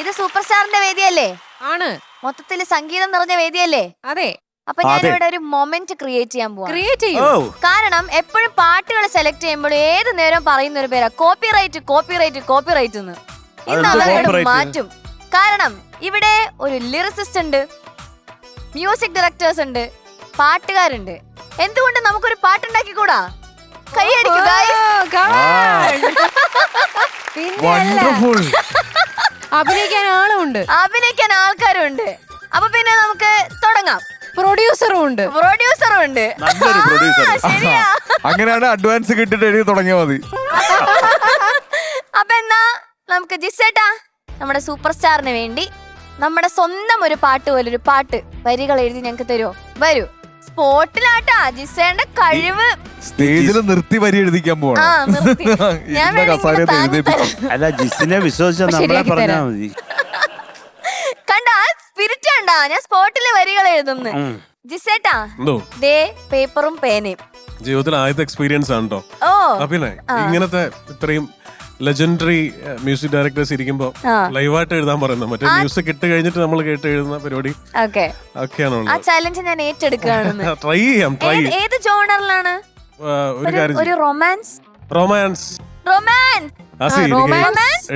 ഇത് സൂപ്പർ സ്റ്റാറിന്റെ വേദിയല്ലേ? ആണ്. മൊത്തത്തിൽ സംഗീതം നിറഞ്ഞ വേദിയല്ലേ? അതെ. അപ്പൊ ഞാനിവിടെ ഒരു മൊമെന്റ് ക്രിയേറ്റ് ചെയ്യാൻ പോവാ. ക്രിയേറ്റ് ചെയ്യും. കാരണം എപ്പോഴും പാട്ടുകൾ സെലക്ട് ചെയ്യുമ്പോൾ ഏത് നേരം പറയുന്ന ഒരു പേരാ കോപ്പിറൈറ്റ് കോപ്പിറൈറ്റ് കോപ്പിറൈറ്റ് എന്ന്. ഇന്ന് അതങ്ങോട്ട് മാറ്റും. കാരണം ഇവിടെ ഒരു ലിറിസിസ്റ്റ് ഉണ്ട്, മ്യൂസിക് ഡയറക്ടേഴ്സ് ഉണ്ട്, പാട്ടുകാരുണ്ട്. എന്തുകൊണ്ട് നമുക്കൊരു പാട്ടുണ്ടാക്കിക്കൂടാ? കൈയടിക്കൂ ഗൈസ്. അഭിനയിക്കാൻ ആളുണ്ട്, അഭിനയിക്കാൻ ആൾക്കാരുണ്ട്. അപ്പൊ പിന്നെ നമുക്ക് തുടങ്ങാം. പ്രൊഡ്യൂസറും ഉണ്ട്. ശരിയാ. അങ്ങനെയാണ് അഡ്വാൻസ് കിട്ടിട്ട് എഴുതി തുടങ്ങിയാൽ മതി. അപ്പൊ എന്നാ നമുക്ക് ജിസേട്ടാ നമ്മുടെ സൂപ്പർ സ്റ്റാറിന് വേണ്ടി നമ്മുടെ സ്വന്തം ഒരു പാട്ട് പോലെ ഒരു പാട്ട് വരികൾ എഴുതി ഞങ്ങക്ക് തരുമോ? വരൂ. സ്പോട്ടിലാട്ടാ ജിസേന്റെ കഴിവ്. സ്റ്റേജിൽ നിർത്തി വരി എഴുതിക്കാൻ പോവാണ്. ഞാൻ അല്ല, ജിസിനെ വിശ്വസിച്ച നമ്മളെ പറഞ്ഞാ മതി. കണ്ടാ സ്പിരിറ്റ് കണ്ടാ? ഞാൻ സ്പോട്ടില് വരികൾ എഴുതുന്നു. ജിസേട്ടാ ദേ പേപ്പറും പേനയും. ജീവിതത്തിൽ ആദ്യത്തെ എക്സ്പീരിയൻസ് ആണ് കേട്ടോ. ഓ പിന്നെ ഇങ്ങനത്തെ ഇത്രയും ലെജൻഡറി മ്യൂസിക് ഡയറക്ടേഴ്സ് ഇരിക്കുമ്പോ ലൈവായിട്ട് എഴുതാൻ പറയുന്നത്, മറ്റേ മ്യൂസിക് ഇട്ട് കഴിഞ്ഞിട്ട് നമ്മൾ കേട്ട് എഴുതുന്ന പരിപാടി ഒക്കെയാണ്. ആ ചാലഞ്ച് ഞാൻ ഏറ്റെടുക്കുകയാണ്. ട്രൈ ചെയ്യാം. ഏത് ജോണറിലാണ്? ഒരു റൊമാൻസ്.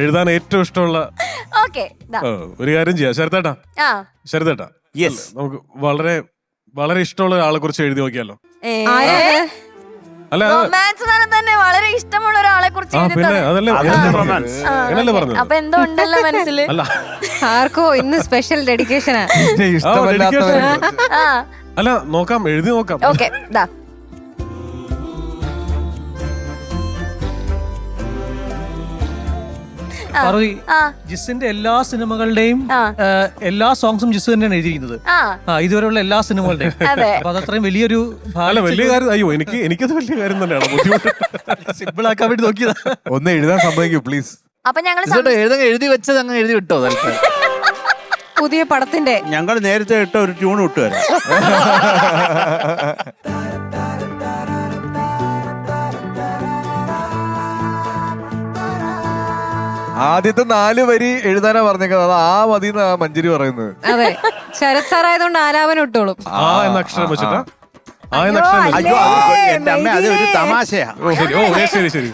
എഴുതാൻ ഏറ്റവും ഇഷ്ടമുള്ള ഒരു കാര്യം ചെയ്യാം. ശരത്തേട്ടാ നമുക്ക് വളരെ വളരെ ഇഷ്ടമുള്ള ഒരാളെ കുറിച്ച് എഴുതി നോക്കിയാലോ? അല്ല, റൊമാൻസ് തന്നെ വളരെ ഇഷ്ടമുള്ള ഒരാളെ കുറിച്ച് പിന്നെ അതല്ലേ പറഞ്ഞത്. അപ്പൊ എന്തോ ഉണ്ടല്ലോ മനസ്സില്. അല്ല, ആർക്കോ ഇന്ന് സ്പെഷ്യൽ ഡെഡിക്കേഷനാ. അല്ല, നോക്കാം, എഴുതി നോക്കാം. ഓക്കെ. പാർവതി, ജിസിന്റെ എല്ലാ സിനിമകളുടെയും എല്ലാ സോങ്സും ജിസ് തന്നെയാണ് എഴുതിയിരിക്കുന്നത്. ഇതുവരെയുള്ള എല്ലാ സിനിമകളുടെയും. അപ്പൊ അതത്രയും വലിയൊരു വലിയ കാര്യം. അയ്യോ, എനിക്കത് വലിയ കാര്യം തന്നെയാണ്. ബുദ്ധിമുട്ട് സിമ്പിൾ ആക്കാൻ വേണ്ടി നോക്കിയതാ. ഒന്ന് എഴുതാൻ സമ്മതിക്കൂ പ്ലീസ്. അപ്പൊ ഞങ്ങൾ എഴുതി വെച്ചത് അങ്ങ് എഴുതി വിട്ടോ. പുതിയ പടത്തിന്റെ ഞങ്ങൾ നേരത്തെ ഇട്ട ഒരു ട്യൂൺ വിട്ടുവരാം. ആദ്യത്തെ 4 വരി എഴുതാനാ പറഞ്ഞേക്കുന്നത്. അത് ആ മതി മഞ്ജരി പറയുന്നത്. അതെ, ശരത് സാർ ആയതുകൊണ്ട് ആലാപനം ഇട്ടോളും. അക്ഷരം വെച്ചിട്ടാ. എന്റെ അമ്മ, അത് ഒരു തമാശയാ. ശരി.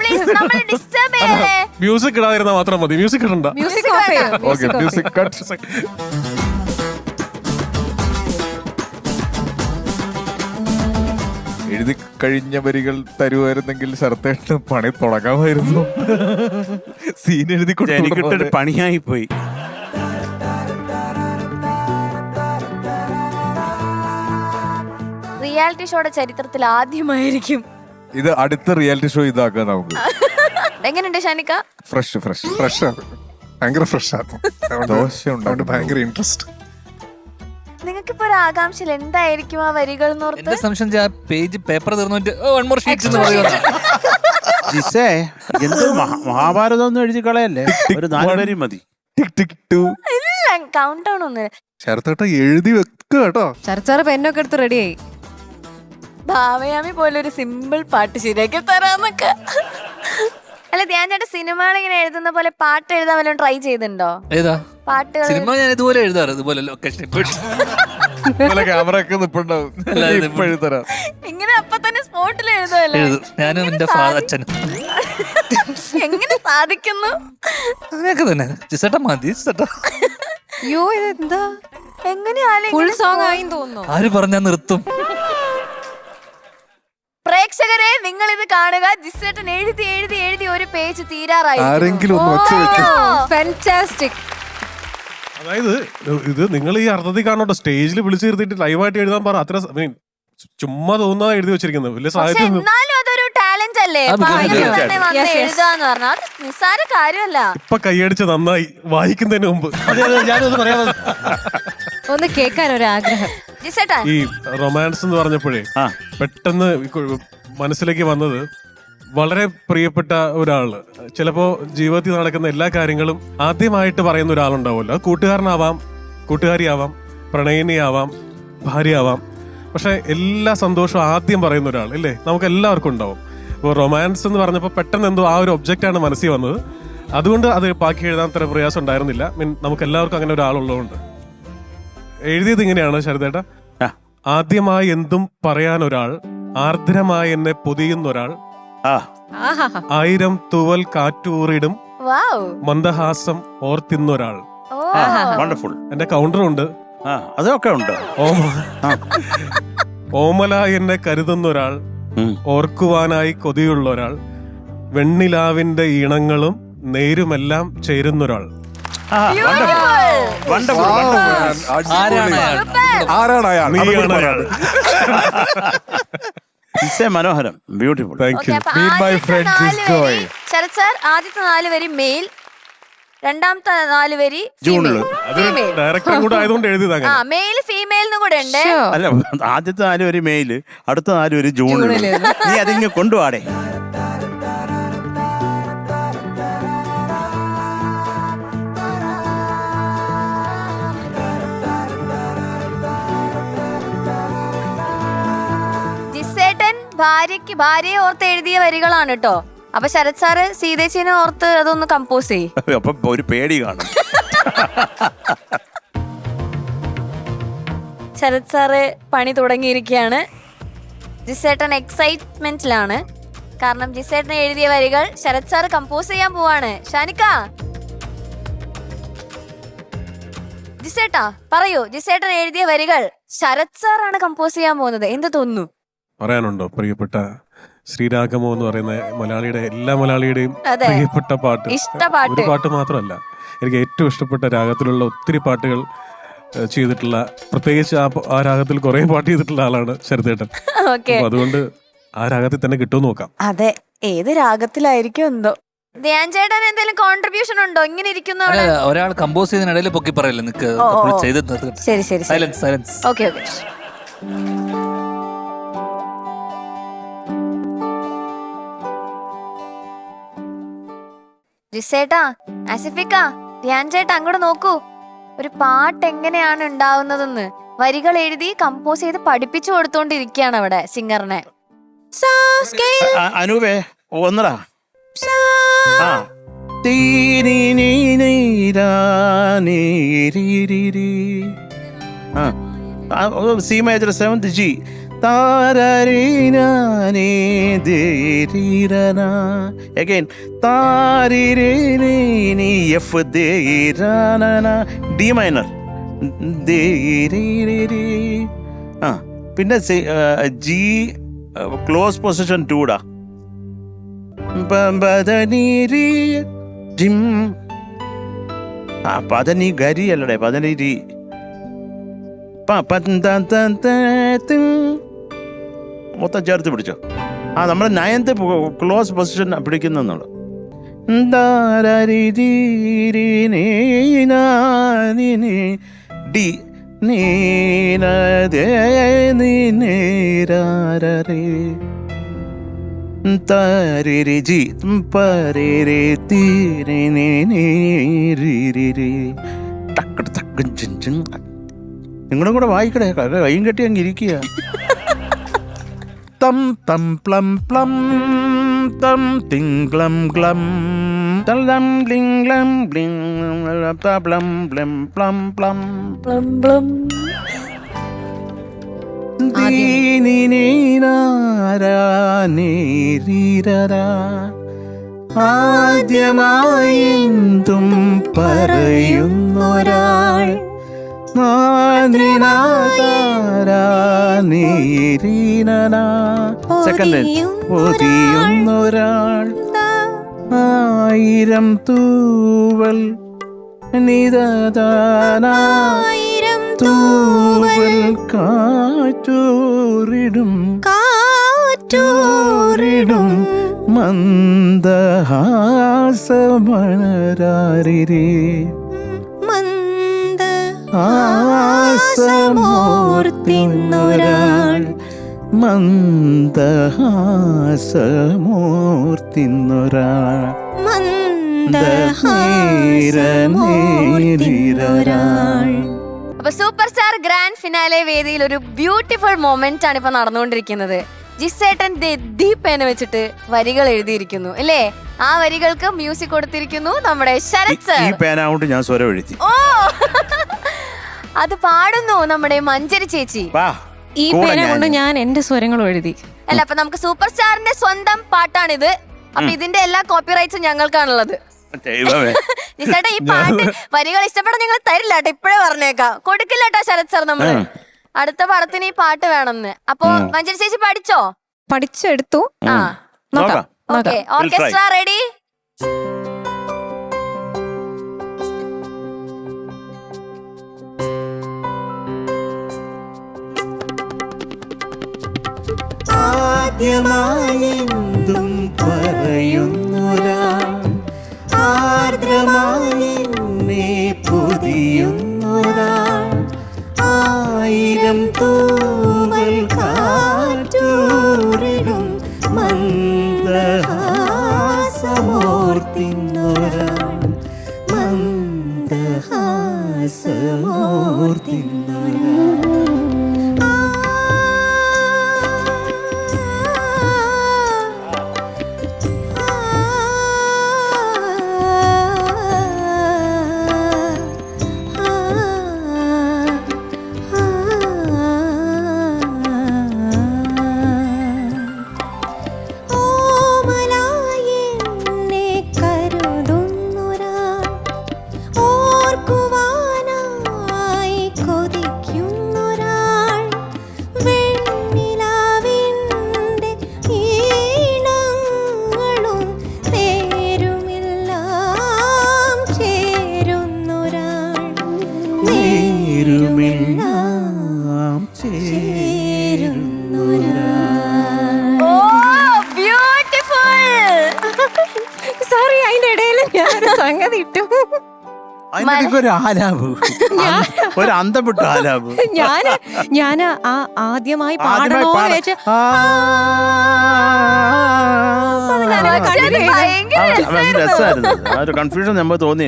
മ്യൂസിക് ഇടാതിരുന്നാ മാത്രം മതി. മ്യൂസിക് ഇടണ്ട. മ്യൂസിക് എഴുതി കഴിഞ്ഞ വരികൾ തരുമായിരുന്നെങ്കിൽ ശരത്തേട്ട് പണി തുടങ്ങാമായിരുന്നു. സീൻ എഴുതി എനിക്കിട്ടൊരു പണിയായി പോയി. റിയാലിറ്റി ഷോയുടെ ചരിത്രത്തിൽ ആദ്യമായിരിക്കും ഇത്. അടുത്ത റിയാലിറ്റി ഷോ ഇതാക്കാം നമുക്ക്. എങ്ങനെയുണ്ട് ഷാനിക്ക? ഫ്രഷ് ഭയങ്കര ഫ്രഷ് ആണ്. ദോശ ഉണ്ട്, ഭയങ്കര ഇൻട്രസ്റ്റ്. നിങ്ങൾക്കിപ്പോ ഒരു ആകാംക്ഷ എന്തായിരിക്കും ആ വരികൾ എന്ന് ഓർത്ത്? പേജ് പേപ്പർ തീർന്നിട്ട് ജിസേ, എന്ത് മഹാഭാരതം ഒന്നും എഴുതി കളയല്ലേ. ഒരു 4 വരി മതി. കൗണ്ട് ഡൗൺ ഒന്നും ശരത്തേട്ട എഴുതി വെക്കുക കേട്ടോ. ചർച്ചാറ് പെന്നൊക്കെ എടുത്ത് റെഡിയായി. ഭാവയാമി പോലെ ഒരു സിമ്പിൾ പാട്ട് ശരിയാക്കി തരാന്നൊക്കെ. അല്ല, ധ്യാൻ ചേട്ടാ സിനിമകൾ ഇങ്ങനെ എഴുതുന്ന പോലെ പാട്ട് എഴുതാൻ വല്ലതും ട്രൈ ചെയ്തിട്ടുണ്ടോ? പാട്ടുകൾ സിനിമ ഞാൻ ഇതുപോലെ എഴുതാറ്. ഇതുപോലെ ലൊക്കേഷൻ ക്യാമറ ഒക്കെ നിപ്പുണ്ടാവും. ഇങ്ങനെ അപ്പൊ തന്നെ സ്പോട്ടിൽ എഴുതുമല്ലോ. ഞാനും എന്റെ അച്ഛനും എങ്ങനെ സാധിക്കുന്നു? അങ്ങനെയൊക്കെ തന്നെ. ജിസേട്ടാ മതി. അയ്യോ, ഇതെന്താ എങ്ങനെയാ ഫുൾ സോങ് ആയി തോന്നുന്നു. ആര് പറഞ്ഞാ നിർത്തും? പ്രേക്ഷകരെ, നിങ്ങൾ ഇത് കാണുക. ജിസേട്ടൻ എഴുതി എഴുതി എഴുതി ഒരു പേജ് തീരാറായി. ഫാന്റാസ്റ്റിക്. അതായത് ഇത് നിങ്ങൾ ഈ അർത്ഥത്തിൽ കാണോട്ടോ. സ്റ്റേജിൽ വിളിച്ചു നിർത്തിയിട്ട് ലൈവായിട്ട് എഴുതാൻ പറ. അത്ര ചുമ്മാ തോന്നാ എഴുതി വെച്ചിരിക്കുന്നത്. വലിയ സാഹിത്യം. എന്നാലും അതൊരു ടാലന്റ് അല്ലേ? എഴുതാന്ന് പറഞ്ഞാൽ അത് നിസ്സാര കാര്യമല്ല. ഇപ്പൊ കൈയടിച്ച് നന്നായി വായിക്കുന്നതിന് മുമ്പ്. ഒന്ന് കേൾക്കാൻ ഒരു ആഗ്രഹം. ഈ റൊമാൻസ് എന്ന് പറഞ്ഞപ്പോഴേ പെട്ടെന്ന് മനസ്സിലേക്ക് വന്നത് വളരെ പ്രിയപ്പെട്ട ഒരാള്. ചിലപ്പോ ജീവിതത്തിൽ നടക്കുന്ന എല്ലാ കാര്യങ്ങളും ആദ്യമായിട്ട് പറയുന്ന ഒരാളുണ്ടാവുമല്ലോ. കൂട്ടുകാരനാവാം, കൂട്ടുകാരിയാവാം, പ്രണയിനിയാവാം, ഭാര്യയാവാം. പക്ഷെ എല്ലാ സന്തോഷവും ആദ്യം പറയുന്ന ഒരാൾ ഇല്ലേ, നമുക്ക് എല്ലാവർക്കും ഉണ്ടാവും. അപ്പോൾ റൊമാൻസ് എന്ന് പറഞ്ഞപ്പോൾ പെട്ടെന്ന് എന്തോ ആ ഒരു ഒബ്ജക്റ്റാണ് മനസ്സിൽ വന്നത്. അതുകൊണ്ട് അത് ബാക്കി എഴുതാൻ അത്ര പ്രയാസം ഉണ്ടായിരുന്നില്ല. നമുക്ക് എല്ലാവർക്കും അങ്ങനെ ഒരാളുള്ളതുകൊണ്ട്. എഴുതിയത് ഇങ്ങനെയാണ് ശരതേട്ടാ. ആദ്യമായി എന്തും പറയാൻ ഒരാൾ, ആർദ്രമായി എന്നെ പൊതിയുന്നൊരാൾ, 1000 തൂവൽ കാറ്റൂറിടും മന്ദഹാസം ഓർത്തിന്നൊരാൾ. വണ്ടർഫുൾ. എന്റെ കൗണ്ടറുണ്ട്. അതൊക്കെ ഉണ്ട്. ഓമലായി എന്നെ കരുതുന്നൊരാൾ, ഓർക്കുവാനായി കൊതിയുള്ള ഒരാൾ, വെണ്ണിലാവിന്റെ ഈണങ്ങളും നേരുമെല്ലാം ചേരുന്നൊരാൾ. മനോഹരം, ബ്യൂട്ടിഫുൾ. ശരത് സാർ ആദ്യത്തെ 4 വരി മെയിൽ, രണ്ടാമത്തെ 4 വരി ഡയറക്ടർ കൂടെ ആയതുകൊണ്ട് എഴുതിയതാണ്. മെയിൽ ഫീമെയിൽ കൂടെ ഉണ്ട്. അല്ല, ആദ്യത്തെ 4 വരി മെയില്, അടുത്ത 4 വരി ജൂണിൽ. നീ അതിങ്ങ് കൊണ്ടുപോടേ. ജിസേട്ടൻ ഭാര്യയെ ഓർത്ത് എഴുതിയ വരികളാണ് കേട്ടോ. അപ്പൊ ശരത് സാറ് സീതേച്ചിനെ ഓർത്ത് അതൊന്ന് കമ്പോസ് ചെയ്യും. അപ്പൊ ഒരു പേടി കാണും. ശരത് സാറ് പണി തുടങ്ങിയിരിക്കുകയാണ്. ജിസേട്ടൻ എക്സൈറ്റ്മെന്റിലാണ്. കാരണം ജിസേട്ടൻ എഴുതിയ വരികൾ ശരത് സാറ് കമ്പോസ് ചെയ്യാൻ പോവാണ്. ഷാനിക്ക, ജിസേട്ടാ പറയൂ, ജിസേട്ടൻ എഴുതിയ വരികൾ ശരത് സാറാണ് കമ്പോസ് ചെയ്യാൻ പോകുന്നത്. എന്ത് തോന്നുന്നു? പറയാനുണ്ടോ? പ്രിയപ്പെട്ട ശ്രീരാഗമോ എന്ന് പറയുന്ന മലയാളിയുടെ എല്ലാ മലയാളിയുടെയും പ്രിയപ്പെട്ട പാട്ട്. ഒരു പാട്ട് മാത്രമല്ല, എനിക്ക് ഏറ്റവും ഇഷ്ടപ്പെട്ട രാഗത്തിലുള്ള ഒത്തിരി പാട്ടുകൾ ചെയ്തിട്ടുള്ള, പ്രത്യേകിച്ച് ആ രാഗത്തിൽ കുറെ പാട്ട് ചെയ്തിട്ടുള്ള ആളാണ് ശരതേട്ടൻ. അതുകൊണ്ട് ആ രാഗത്തിൽ തന്നെ കിട്ടുമെന്ന് നോക്കാം. അതെ, ഏത് രാഗത്തിലായിരിക്കും എന്തോ. ധ്യാൻ ചേട്ടൻ എന്തെങ്കിലും കോൺട്രിബ്യൂഷൻ ഉണ്ടോ? ഇങ്ങനെ ഇരിക്കുന്ന ഒരാൾ കമ്പോസ് ചെയ്തതിനിടയിൽ പൊക്കി പറയല്ലേ നിക്ക്. ശരി ശരി, സൈലൻസ് സൈലൻസ്. Okay okay. ജിസേട്ടാ, ആസിഫിക്ക, ധ്യാൻ ചേട്ടാ അങ്ങോട്ട് നോക്കൂ. ഒരു പാട്ട് എങ്ങനെയാണ് ഉണ്ടാവുന്നതെന്ന് വരികൾ എഴുതി കമ്പോസ് ചെയ്ത് പഠിപ്പിച്ചു കൊടുത്തോണ്ടിരിക്കുകയാണ് അവിടെ സിംഗറിനെ. അനൂപേ ഒന്നടാ. C major 7th G. Again, F D minor. പിന്നെ G close position 2 ഡാ. പതനി ഗരി അല്ലടേ, പതനി രീ. മൊത്തം ചേർത്ത് പിടിച്ചോ. നമ്മൾ 9th ക്ലോസ് പൊസിഷൻ പിടിക്കുന്നുള്ളു. ഡി ജി നിങ്ങളും കൂടെ വായിക്കടേ, കൈയും കെട്ടി അങ്ങ് ഇരിക്കുക. തം തം പ്ലം പ്ലം തം തിങ്ക്ലം ക്ലം തം ഗ്ലിംഗ്ലം ഗ്ലിം പ്ലം പ്ലം പ്ലം പ്ലം പ്ലം പ്ലം. ആദ്യമായി എന്തും പറയുന്നൊരാൾ, സെക്കൻഡ് ഒതിയുന്നൊരാൾ, 1000 തൂവൽ നിദാനായിരം തൂവൽ കാറ്റൂറിടും മന്ദഹാസമണരാരിരേ ആസമോർത്തിന്നൊരാൾ, മന്ദഹാസമോർത്തിന്നൊരാൾ, മന്ദഹാസമോർത്തിന്നൊരാൾ. അപ്പൊ സൂപ്പർ സ്റ്റാർ ഗ്രാൻഡ് ഫിനാലെ വേദിയിൽ ഒരു ബ്യൂട്ടിഫുൾ മൊമെന്റ് ആണ് ഇപ്പൊ നടന്നുകൊണ്ടിരിക്കുന്നത്. ജിസേട്ടൻ ദീപേന വെച്ചിട്ട് വരികൾ എഴുതിയിരിക്കുന്നു അല്ലേ? ആ വരികൾക്ക് മ്യൂസിക് കൊടുത്തിരിക്കുന്നു നമ്മുടെ ശരത് സർ. ഈ പേന കൊണ്ട് ഞാൻ സ്വരം എഴുതി. ഓ അത് പാടുന്നു നമ്മുടെ മഞ്ജരി ചേച്ചി. ഈ പേന കൊണ്ട് ഞാൻ എന്റെ സ്വരങ്ങളും എഴുതി. അല്ല, അപ്പൊ നമുക്ക് സൂപ്പർ സ്റ്റാറിന്റെ സ്വന്തം പാട്ടാണിത്. അപ്പൊ ഇതിന്റെ എല്ലാ കോപ്പിറൈറ്റ്സും ഞങ്ങൾക്കാണുള്ളത്. ചേട്ടാ, ഈ പാട്ട് വരികൾ ഇഷ്ടപ്പെടാൻ ഞങ്ങൾ തരില്ല കേട്ടോ, ഇപ്പഴേ പറഞ്ഞേക്കാം. കൊടുക്കില്ല കേട്ടോ ശരത് സാർ. നമ്മള് അടുത്ത പടത്തിന് ഈ പാട്ട് വേണമെന്ന്. അപ്പൊ മഞ്ജരി ചേച്ചി പഠിച്ചെടുത്തു. ആ നോക്കാം. Okay, orchestra ready. ആദ്യമായെന്തും പറയുന്നൊരാ, ആർദ്രമായെന്നെ പൊതിയുന്നൊരാ, ആയിരം തൂവൽ കാറ്റൂരിടും മന്ദഹാസമോർത്തിന്നൊരാ, മന്ദഹാസമോർത്തിന്നൊരാ. സോറി, അതിന്റെ ഇടയിൽ ഞാനൊരു സംഗതി ഇട്ടു. ഒരു ആലാപ്, ഒരു അന്തപ്പെട്ട ആലാപ്. ഞാന് ആ ആദ്യമായി പാടണോ വെച്ച് കൺഫ്യൂഷൻ നമുക്ക് തോന്നി.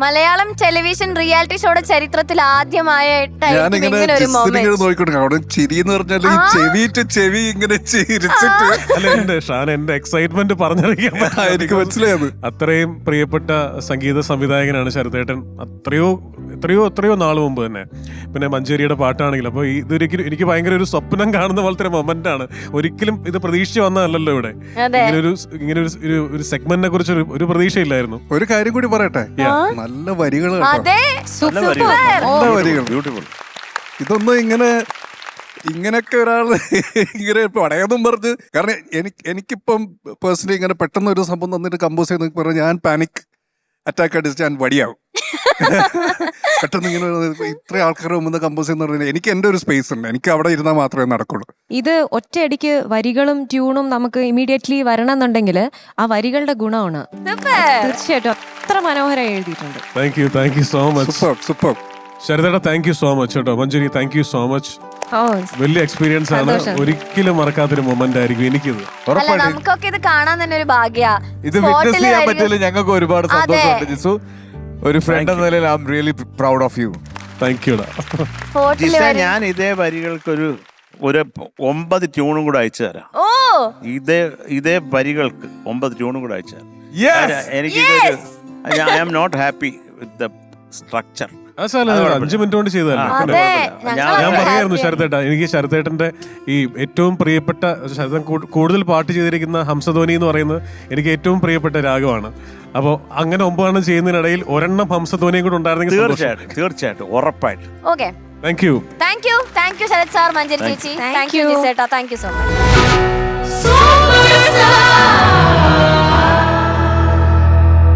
മലയാളം ടെലിവിഷൻ റിയാലിറ്റി ഷോയുടെ ചരിത്രത്തിൽ ആദ്യമായിട്ടായിരുന്നു ഒരു മൊമെന്റ്. ചിരി എന്ന് പറഞ്ഞാൽ ചെവി ഇങ്ങനെ ചിരിച്ചിട്ട് എന്റെ എക്സൈറ്റ്മെന്റ് പറഞ്ഞറിയാൻ എനിക്ക് മനസ്സിലായത്. അത്രയും പ്രിയപ്പെട്ട സംഗീത സംവിധായകനാണ് ശരതേട്ടൻ. എത്രയോ നാൾ മുമ്പ് തന്നെ. പിന്നെ മഞ്ചേരിയുടെ പാട്ടാണെങ്കിലും. അപ്പോൾ ഇതൊരിക്കലും എനിക്ക് ഭയങ്കര ഒരു സ്വപ്നം കാണുന്ന പോലത്തെ ഒരു മൊമെന്റ് ആണ്. ഒരിക്കലും ഇത് പ്രതീക്ഷിച്ച് വന്നതല്ലല്ലോ ഇവിടെ. ഇങ്ങനെ ഒരു സെഗ്മെന്റിനെ കുറിച്ച് ഒരു പ്രതീക്ഷയില്ലായിരുന്നു. ഒരു കാര്യം കൂടി പറയട്ടെ, നല്ല വരികൾ, ബ്യൂട്ടിഫുൾ. ഇതൊന്നും ഇങ്ങനെയൊക്കെ ഒരാൾ ഇങ്ങനെ പടയൊന്നും പറഞ്ഞ്, കാരണം എനിക്കിപ്പം പേഴ്സണലി ഇങ്ങനെ പെട്ടെന്ന് ഒരു സംഭവം തന്നിട്ട് കമ്പോസ് ചെയ്ത് പറഞ്ഞാൽ ഞാൻ പാനിക് അറ്റാക്ക് അടിച്ച് ഞാൻ വടിയാവും. പെട്ടെന്ന് ഇങ്ങനെ ഇത്ര ആൾക്കാരുടെ മുമ്പ് കമ്പോസ് ചെയ്യുന്ന പറഞ്ഞാൽ എനിക്ക് എന്റെ ഒരു സ്പേസ് ഉണ്ട്, എനിക്ക് അവിടെ ഇരുന്നാൽ മാത്രമേ നടക്കുള്ളൂ. ഇത് ഒറ്റയടിക്ക് വരികളും ട്യൂണും നമുക്ക് ഇമീഡിയറ്റ്ലി വരണം എന്നുണ്ടെങ്കിൽ ആ വരികളുടെ ഗുണമാണ്. തീർച്ചയായിട്ടും അത്ര മനോഹരമായി എഴുതിയിട്ടുണ്ട്. Thank you so much. Super ശരതേട്ടാ, താങ്ക് യു സോ മച്ച് കേട്ടോ. Manjari, thank you so much. വലിയ എക്സ്പീരിയൻസ് ആണ്. ഒരിക്കലും മറക്കാത്തൊരു മൊമെന്റ് ആയിരിക്കും എനിക്കിത്. നമുക്കൊക്കെ ഇത് കാണാൻ തന്നെ ഒരു ഭാഗ്യ. ഇത് വിറ്റ്നസ് ചെയ്യാൻ പറ്റില്ല. ഞങ്ങൾക്ക് ഒരുപാട് സന്തോഷമുണ്ട് ജിസു. ഒരു ഫ്രണ്ട് എന്ന നിലയിൽ I am really proud of you. Thank you. ഞാൻ ഇതേ വരികൾക്ക് ഒരു 9 ട്യൂണും കൂടെ അയച്ചു തരാം. ഇതേ വരികൾക്ക് 9 ട്യൂണും കൂടെ അയച്ചു തരാം. I am not happy with the structure. 5 minute കൊണ്ട് ചെയ്തതല്ലേ. ഞാൻ പറയായിരുന്നു ശരത്തേട്ട, എനിക്ക് ശരത്തേട്ടന്റെ ഈ ഏറ്റവും പ്രിയപ്പെട്ട ശരതൻ കൂടുതൽ പാട്ട് ചെയ്തിരിക്കുന്ന ഹംസധ്വനി എന്ന് പറയുന്നത് എനിക്ക് ഏറ്റവും പ്രിയപ്പെട്ട രാഗമാണ്. അപ്പോൾ അങ്ങനെ 9 ചെയ്യുന്നതിനിടയിൽ ഒരെണ്ണം ഹംസധ്വനിയും കൂടെ ഉണ്ടായിരുന്നെങ്കിൽ തീർച്ചയായിട്ടും ഉറപ്പായിട്ടും. Okay, thank you Sharath sir, Manjari ചേച്ചി, താങ്ക് യു ജിസേട്ടാ, താങ്ക് യു സോ മച്ച്.